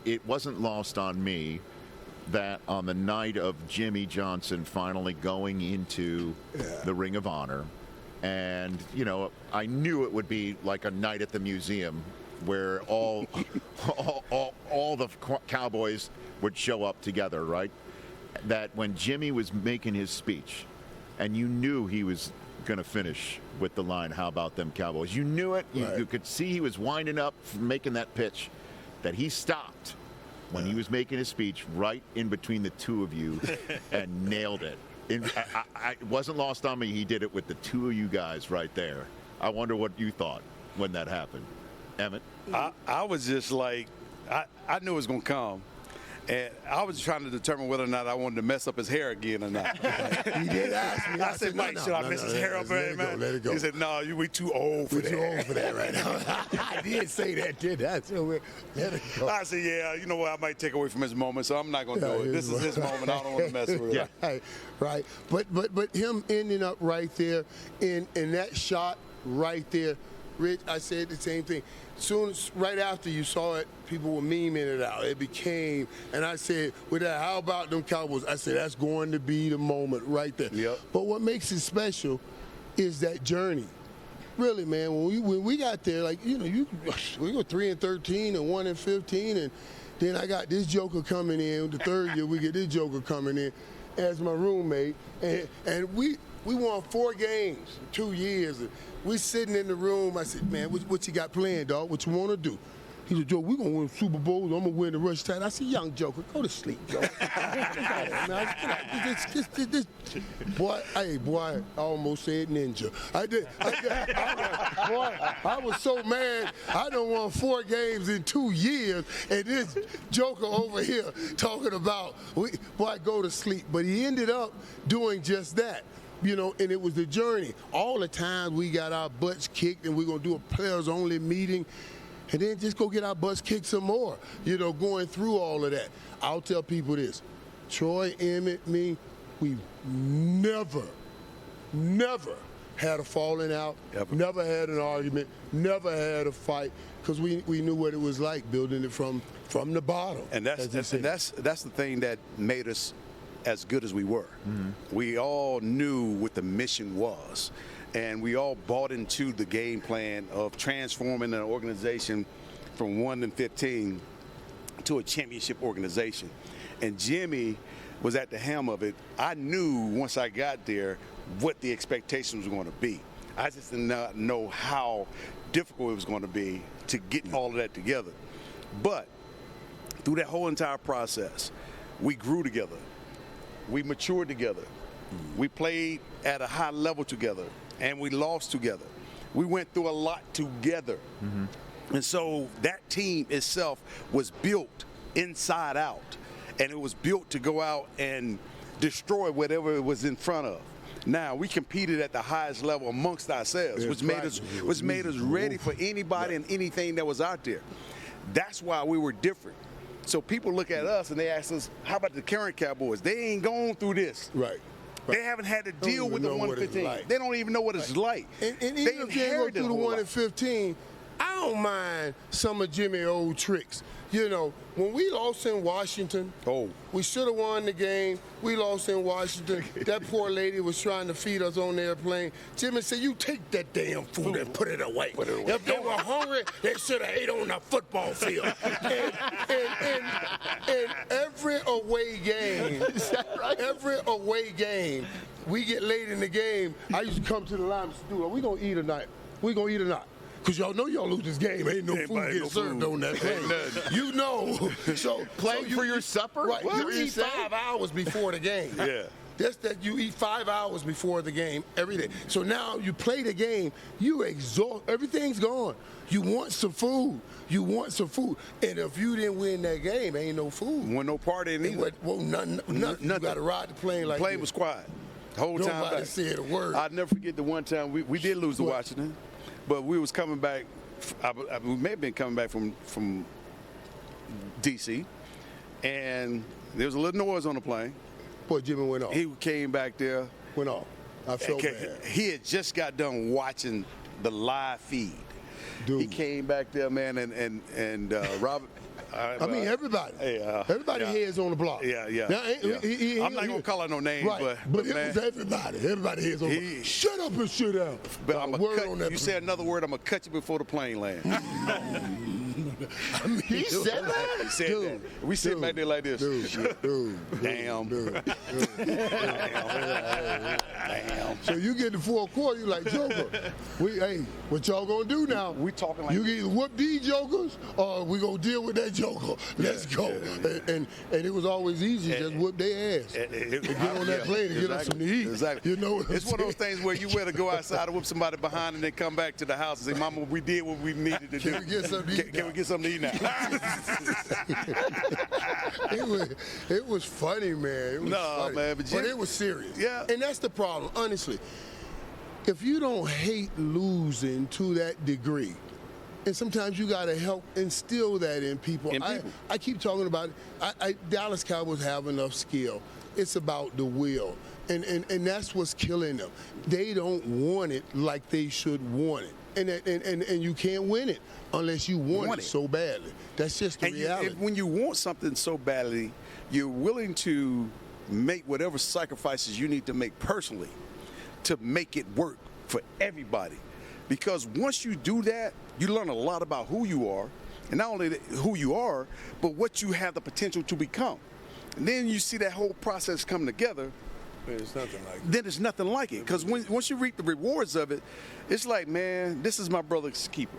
It wasn't lost on me that on the night of Jimmy Johnson finally going into the Ring of Honor, and, you know, I knew it would be like a night at the museum where all the Cowboys would show up together, right? That when Jimmy was making his speech, and you knew he was going to finish with the line, "How about them Cowboys?" You knew it. You could see he was winding up from making that pitch, that he stopped when he was making his speech right in between the two of you and nailed it. It wasn't lost on me. He did it with the two of you guys right there. I wonder what you thought when that happened. Emmitt? I was just like, I knew it was going to come. And I was trying to determine whether or not I wanted to mess up his hair again or not. He did ask me. I said, Mike, should I mess his hair up, man? Let it go. He said, no, we too old for that. We're too old for that right now. I did say that, didn't I? So let it go. I said, yeah, you know what? I might take away from his moment, so I'm not going to do it. This is his moment. I don't want to mess with it. Right. But him ending up right there in that shot right there, Rich, I said the same thing. Right after you saw it, people were memeing it out. It became, and I said, with that, how about them Cowboys? I said, that's going to be the moment right there. Yep. But what makes it special is that journey. Really, man, when we got there, like, you know, we go 3-13 and 1-15, and then I got this joker coming in. The third year, we get this joker coming in as my roommate, and we won 4 games in 2 years. And we sitting in the room. I said, man, what you got planned, dog? What you want to do? He said, Joe, we're going to win Super Bowls. I'm going to win the rush title. I said, young joker, go to sleep, Joe. Boy, I almost said ninja. I was so mad. I done won 4 games in 2 years, and this joker over here talking about, boy, go to sleep. But he ended up doing just that. You know, and it was the journey. All the times we got our butts kicked and we're going to do a players-only meeting and then just go get our butts kicked some more, you know, going through all of that. I'll tell people this. Troy, Emmitt, me, we've never had a falling out, never had an argument, never had a fight, because we knew what it was like building it from the bottom. And that's the thing that made us as good as we were. Mm-hmm. We all knew what the mission was, and we all bought into the game plan of transforming an organization from 1-15 to a championship organization. And Jimmy was at the helm of it. I knew once I got there what the expectations were going to be. I just did not know how difficult it was going to be to get all of that together. But through that whole entire process, we grew together. We matured together. We played at a high level together, and we lost together. We went through a lot together. Mm-hmm. And so that team itself was built inside out, and it was built to go out and destroy whatever it was in front of. Now, we competed at the highest level amongst ourselves, which made us ready for anybody and anything that was out there. That's why we were different. So people look at us and they ask us, how about the current Cowboys? They ain't gone through this. Right. They haven't had to deal with the 115. Like. They don't even know what it's like. And even if they go through the 115, I don't mind some of Jimmy's old tricks. You know, when we lost in Washington, we should have won the game. We lost in Washington. That poor lady was trying to feed us on the airplane. Jimmy said, you take that damn food and put it away. If they were hungry, they should have ate on the football field. and every away game, we get late in the game, I used to come to the line and say, dude, are we going to eat or not? We going to eat or not? Because y'all know y'all lose this game. Ain't no food getting served on that plane. You know. So playing for your supper? Right. You eat 5 hours before the game. Yeah. That's that you eat 5 hours before the game every day. So now you play the game, you exhaust, everything's gone. You want some food. And if you didn't win that game, ain't no food. Wasn't no party in either. Nothing. You got to ride the plane like that. The plane was quiet the whole time. Nobody said a word. I'll never forget the one time we did lose to Washington. But we was coming back, we may have been coming back from D.C., and there was a little noise on the plane. Boy, Jimmy went off. He came back there. Went off. I felt bad. He had just got done watching the live feed. Dude. He came back there, man, and Robert, I mean, everybody. Hey, everybody yeah. heads on the block. Yeah. Now, I'm not gonna call out no names, right. but it man, was everybody. Everybody heads on the block. Shut up and shut up. But I'm word cut, on that. you say another word, I'm gonna cut you before the plane lands. I mean, He said that? He said that. We sit back there like this. Damn. Damn. So you get the fourth quarter, you like, Joker, hey, what y'all gonna do now? We talking like you either whoop these jokers or we gonna deal with that joker. Let's go. And it was always easy, just whoop their ass. And get on that plane and get us some to eat. Exactly. You know what it's I'm one of those saying? things where you better go outside and whoop somebody behind and then come back to the house and say, Mama, we did what we needed to do. Can we get something to eat Can we get something to eat now? it was funny, man. It was funny. Man, but it was serious. Yeah. And that's the problem, honestly. If you don't hate losing to that degree, and sometimes you got to help instill that in people. I keep talking about it. Dallas Cowboys have enough skill. It's about the will. And that's what's killing them. They don't want it like they should want it. And you can't win it unless you want it so badly. That's just the reality. When you want something so badly, you're willing to make whatever sacrifices you need to make personally to make it work for everybody. Because once you do that, you learn a lot about who you are, and not only who you are, but what you have the potential to become. And then you see that whole process come together. There's nothing like it. Then it's nothing like it. Because once you reap the rewards of it, it's like, man, this is my brother's keeper.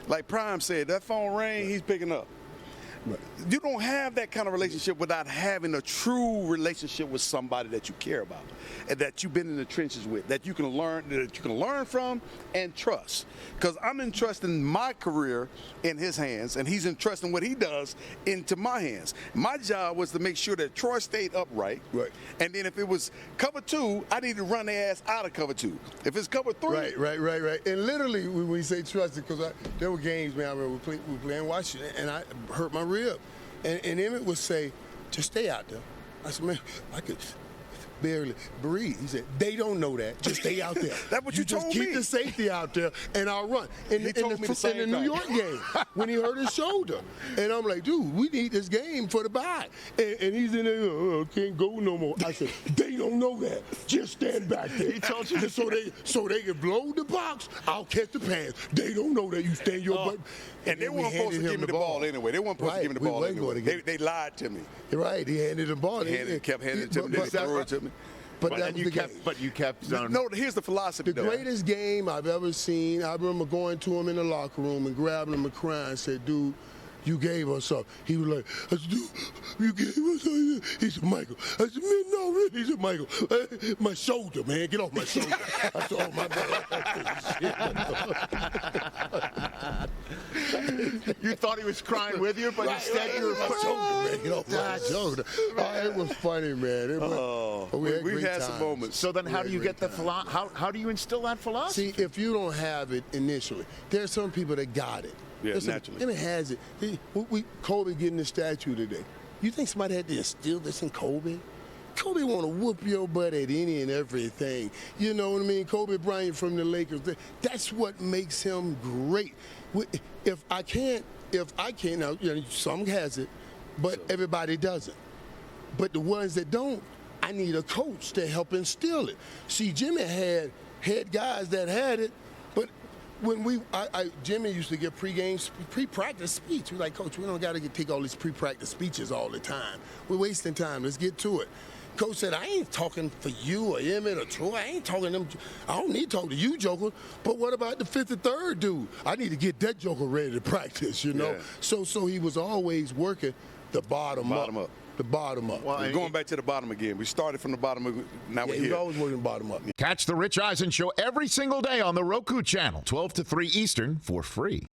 Like Prime said, that phone rang, he's picking up. Right. You don't have that kind of relationship without having a true relationship with somebody that you care about and that you've been in the trenches with, that you can learn from and trust. Because I'm entrusting my career in his hands, and he's entrusting what he does into my hands. My job was to make sure that Troy stayed upright. Right. And then if it was cover 2, I need to run their ass out of cover 2. If it's cover 3. Right. And literally, when we say trusted, because there were games, man, I remember we were playing Washington, and I hurt my rib. And Emmitt would say, just stay out there. I said, man, I could barely breathe. He said, they don't know that. Just stay out there. That's what you told just keep me. the safety out there, and I'll run. In the New York game, when he hurt his shoulder. And I'm like, dude, we need this game for the bye. And he's in there, can't go no more. I said, they don't know that. Just stand back there. He told you. So they can blow the box, I'll catch the pass. They don't know that. You stand your butt. And they weren't supposed to give me the ball anyway. They weren't supposed to give me the ball anyway. They lied to me. Right, he handed the ball. Kept handing it to me. They threw it to me. But that was the game. But you kept on. No, here's the philosophy. The greatest game I've ever seen, I remember going to him in the locker room and grabbing him and crying and said, dude, you gave us up. He was like, I said, dude, you gave us up. He said, Michael. I said, man, no, really. He said, Michael, my shoulder, man, get off my shoulder. I said, oh, my bad. You thought he was crying with you, but instead you were my shoulder, man, get off my shoulder. It was funny, man. We had some moments. So then how do you get the how do you instill that philosophy? See, if you don't have it initially, there's some people that got it. Yeah, naturally. Emmitt has it. Kobe getting the statue today. You think somebody had to instill this in Kobe? Kobe want to whoop your butt at any and everything. You know what I mean? Kobe Bryant from the Lakers. That's what makes him great. If I can't, now, you know, some has it, but everybody doesn't. But the ones that don't, I need a coach to help instill it. See, Jimmy had guys that had it, but when Jimmy used to give pre-practice speech. We're like, Coach, we don't got to take all these pre-practice speeches all the time. We're wasting time. Let's get to it. Coach said, I ain't talking for you or Emmitt or Troy. I ain't talking to them. I don't need to talk to you, Joker. But what about the 5th and 3rd dude? I need to get that Joker ready to practice, you know? Yeah. So he was always working the bottom up. The bottom up. Well, going back to the bottom again. We started from the bottom. Now we're here. He's always working bottom up. Catch the Rich Eisen Show every single day on the Roku channel, 12 to 3 Eastern, for free.